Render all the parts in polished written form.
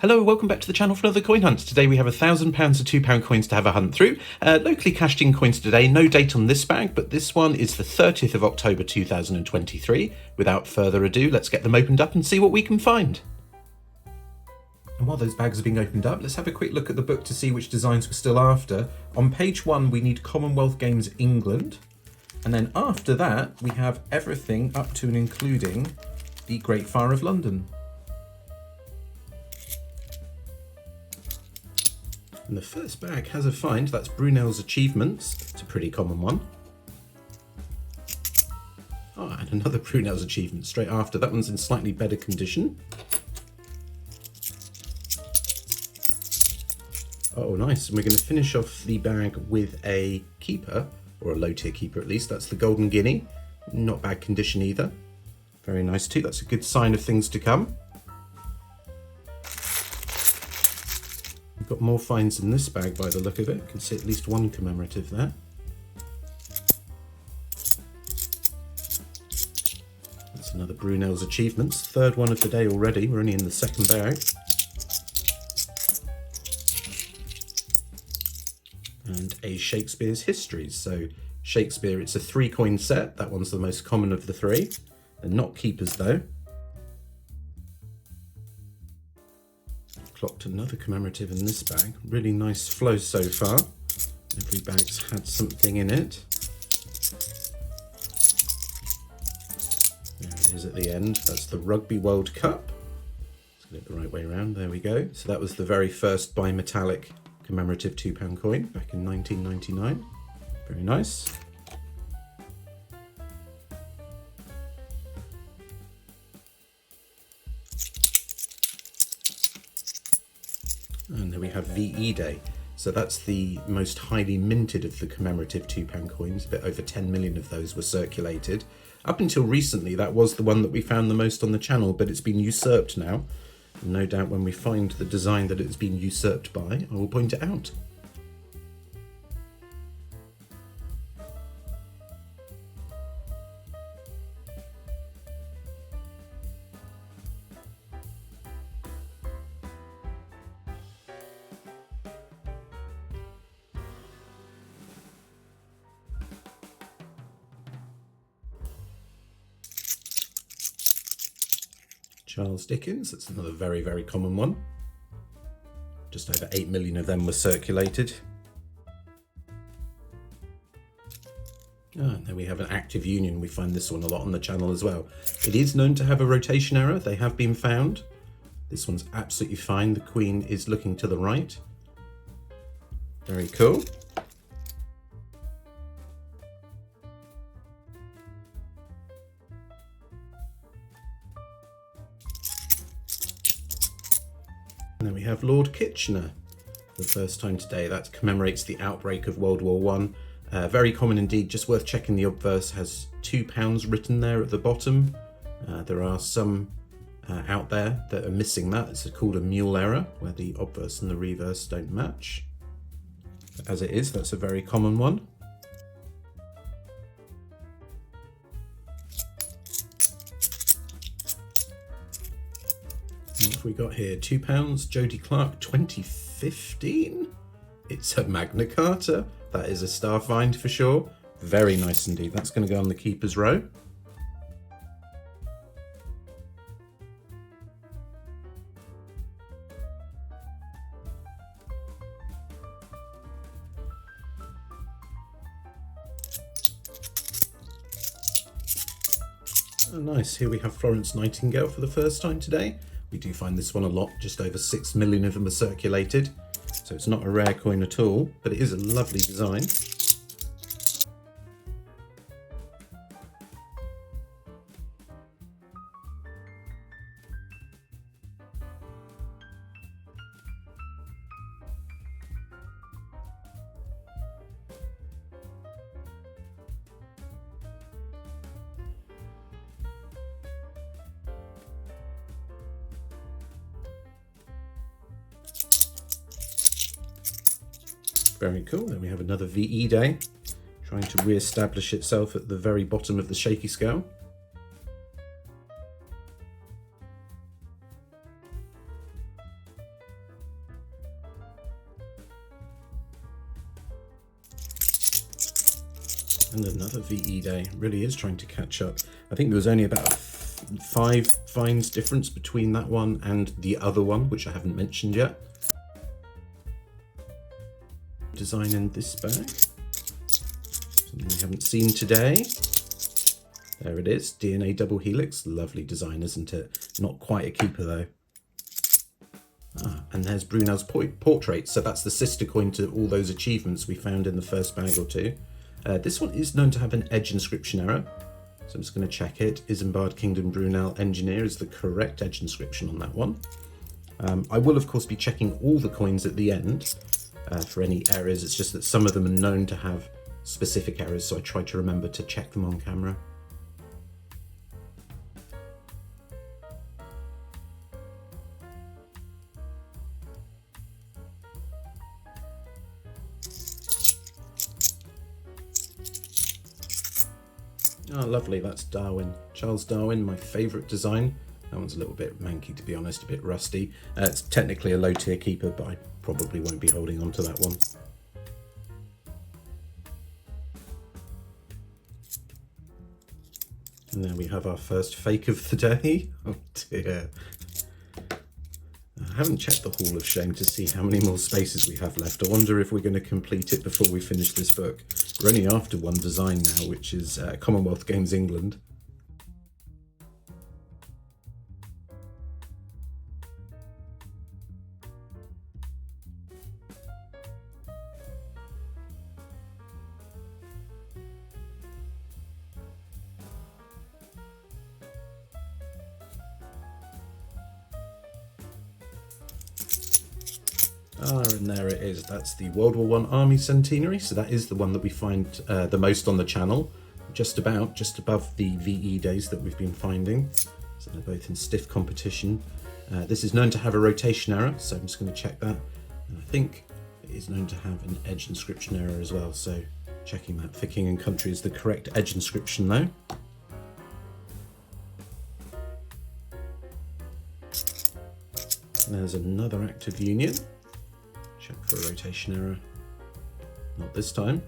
Hello, welcome back to the channel for another coin hunt. Today we have £1,000 of £2 coins to have a hunt through. Locally cashed in coins today, no date on this bag, but this one is the 30th of October 2023. Without further ado, let's get them opened up and see what we can find. And while those bags are being opened up, let's have a quick look at the book to see which designs we're still after. On page 1 we need Commonwealth Games England, and then after that we have everything up to and including the Great Fire of London. And the first bag has a find, that's Brunel's Achievements. It's a pretty common one. Oh, and another Brunel's Achievement straight after. That one's in slightly better condition. Oh, nice. And we're going to finish off the bag with a keeper, or a low tier keeper at least. That's the Golden Guinea. Not bad condition either. Very nice too. That's a good sign of things to come. We've got more finds in this bag by the look of it. You can see at least one commemorative there. That's another Brunel's Achievements. Third one of the day already. We're only in the second bag. And a Shakespeare's Histories. So Shakespeare, it's a 3-coin set. That one's the most common of the 3. They're not keepers though. Clocked another commemorative in this bag. Really nice flow so far. Every bag's had something in it. There it is at the end. That's the Rugby World Cup. Let's get it the right way around. There we go. So that was the very first bimetallic commemorative £2 coin back in 1999. Very nice. And then we have VE Day. So that's the most highly minted of the commemorative £2 coins. A bit over 10 million of those were circulated. Up until recently, that was the one that we found the most on the channel, but it's been usurped now. And no doubt when we find the design that it's been usurped by, I will point it out. Charles Dickens, that's another very, very common one. Just over 8 million of them were circulated. And then we have an Active Union. We find this one a lot on the channel as well. It is known to have a rotation error. They have been found. This one's absolutely fine. The Queen is looking to the right. Very cool. And then we have Lord Kitchener for the first time today. That commemorates the outbreak of World War I. Very common indeed, just worth checking. The obverse has £2 written there at the bottom. There are some out there that are missing that. It's called a mule error, where the obverse and the reverse don't match. But as it is, that's a very common one. What have we got here? £2, Jodie Clark, 2015. It's a Magna Carta. That is a star find for sure. Very nice indeed. That's going to go on the keeper's row. Oh, nice. Here we have Florence Nightingale for the first time today. We do find this one a lot, just over 6 million of them are circulated. So it's not a rare coin at all, but it is a lovely design. Very cool. Then we have another VE Day, trying to re-establish itself at the very bottom of the Shaky scale. And another VE day. Really is trying to catch up. I think there was only about 5 fines difference between that one and the other one, which I haven't mentioned yet. Design in this bag. Something we haven't seen today. There it is, DNA double helix. Lovely design, isn't it? Not quite a keeper though. And there's Brunel's portrait. So that's the sister coin to all those achievements we found in the first bag or two. This one is known to have an edge inscription error. So I'm just going to check it. Isambard Kingdom Brunel Engineer is the correct edge inscription on that one. I will of course be checking all the coins at the end for any errors. It's just that some of them are known to have specific errors, so I try to remember to check them on camera. Oh, lovely, that's Darwin. Charles Darwin, my favourite design. That one's a little bit manky, to be honest, a bit rusty. It's technically a low tier keeper, but I probably won't be holding on to that one. And there we have our first fake of the day. Oh dear. I haven't checked the Hall of Shame to see how many more spaces we have left. I wonder if we're going to complete it before we finish this book. We're only after one design now, which is Commonwealth Games England. And there it is. That's the World War I Army Centenary. So that is the one that we find the most on the channel, just above the VE days that we've been finding. So they're both in stiff competition. This is known to have a rotation error, so I'm just going to check that. And I think it is known to have an edge inscription error as well. So checking that for King and Country is the correct edge inscription though. And there's another active union. Check for a rotation error. Not this time.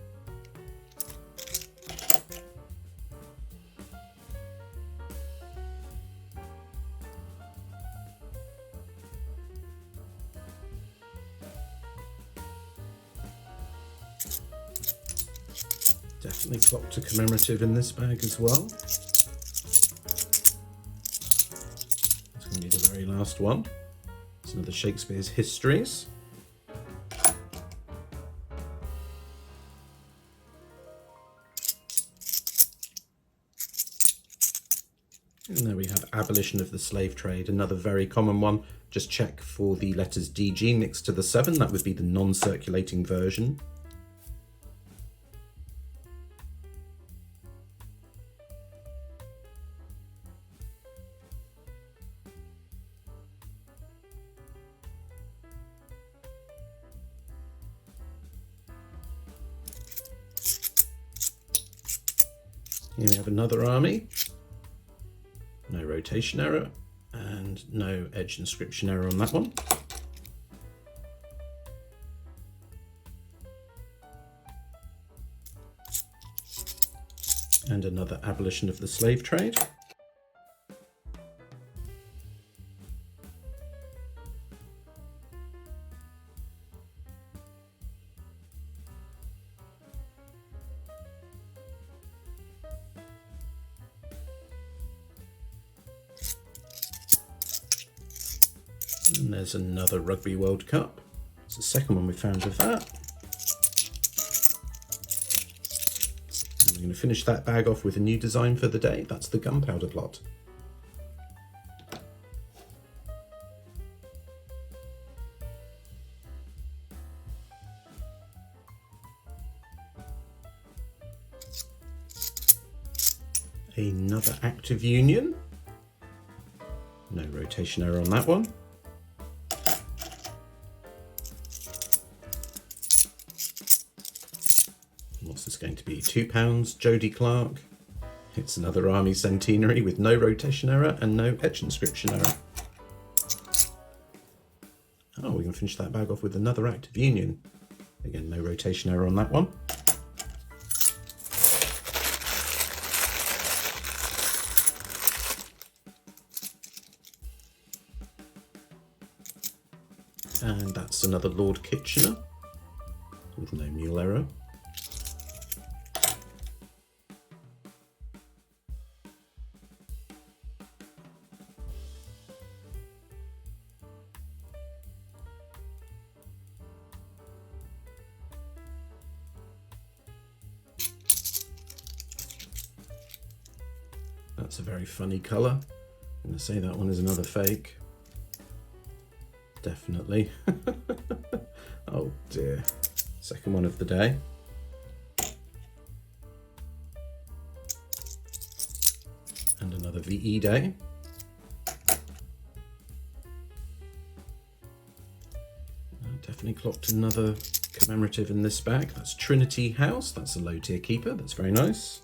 Definitely clocked a commemorative in this bag as well. It's going to be the very last one. It's another Shakespeare's Histories. And there we have Abolition of the Slave Trade, another very common one. Just check for the letters DG next to the 7, that would be the non-circulating version. Here we have another army. No rotation error and no edge inscription error on that one. And another Abolition of the Slave Trade. And there's another Rugby World Cup. It's the second one we found of that. And we're going to finish that bag off with a new design for the day. That's the gunpowder plot. Another active union. No rotation error on that one. What's this going to be? £2, Jodie Clark. It's another Army Centenary with no rotation error and no edge inscription error. Oh, we can finish that bag off with another active union. Again, no rotation error on that one. And that's another Lord Kitchener with no mule error. That's a very funny colour. I'm going to say that one is another fake. Definitely. Oh dear. Second one of the day. And another VE day. Definitely clocked another commemorative in this bag. That's Trinity House. That's a low tier keeper. That's very nice.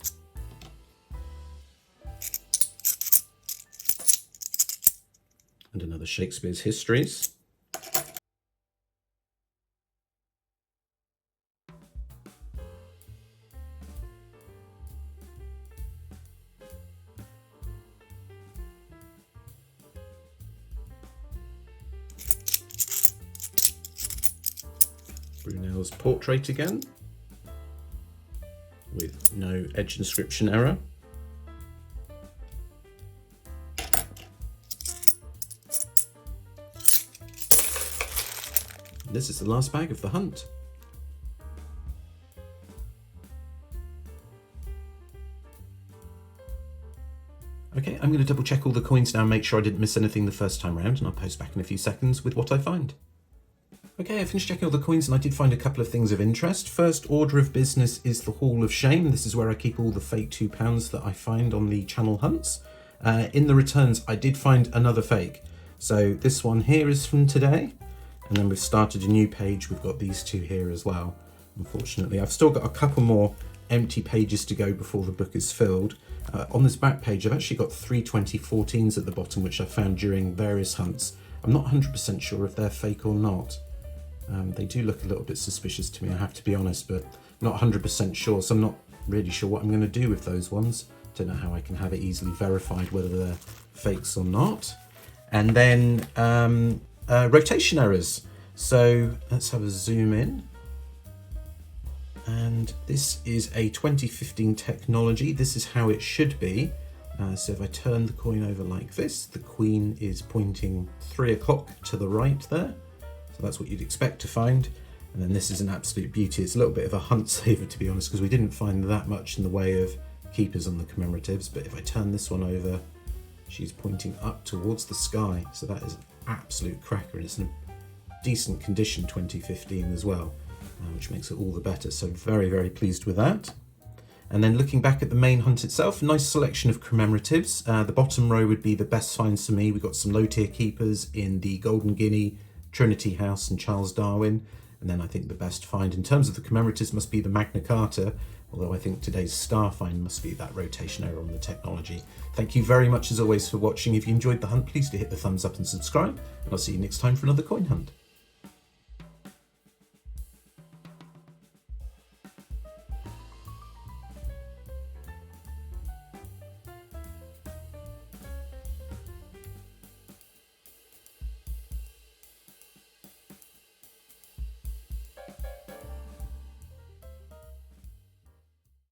And another Shakespeare's Histories. Brunel's portrait again, with no edge inscription error. This is the last bag of the hunt. Okay, I'm going to double check all the coins now and make sure I didn't miss anything the first time round, and I'll post back in a few seconds with what I find. Okay, I finished checking all the coins and I did find a couple of things of interest. First order of business is the Hall of Shame. This is where I keep all the fake £2 that I find on the channel hunts. In the returns, I did find another fake. So this one here is from today. And then we've started a new page. We've got these two here as well. Unfortunately, I've still got a couple more empty pages to go before the book is filled. On this back page, I've actually got 3 2014s at the bottom, which I found during various hunts. I'm not 100% sure if they're fake or not. They do look a little bit suspicious to me, I have to be honest, but not 100% sure, so I'm not really sure what I'm going to do with those ones. Don't know how I can have it easily verified whether they're fakes or not. And then rotation errors. So let's have a zoom in. And this is a 2015 technology. This is how it should be. So if I turn the coin over like this, the Queen is pointing 3 o'clock to the right there. So that's what you'd expect to find. And then this is an absolute beauty. It's a little bit of a hunt saver, to be honest, because we didn't find that much in the way of keepers on the commemoratives. But if I turn this one over, she's pointing up towards the sky. So that is an absolute cracker. And it's in a decent condition 2015 as well, which makes it all the better. So very, very pleased with that. And then looking back at the main hunt itself, nice selection of commemoratives. The bottom row would be the best finds for me. We've got some low tier keepers in the Golden Guinea, Trinity House and Charles Darwin. And then I think the best find in terms of the commemoratives must be the Magna Carta, although I think today's star find must be that rotation error on the technology. Thank you very much as always for watching. If you enjoyed the hunt, please do hit the thumbs up and subscribe, and I'll see you next time for another coin hunt.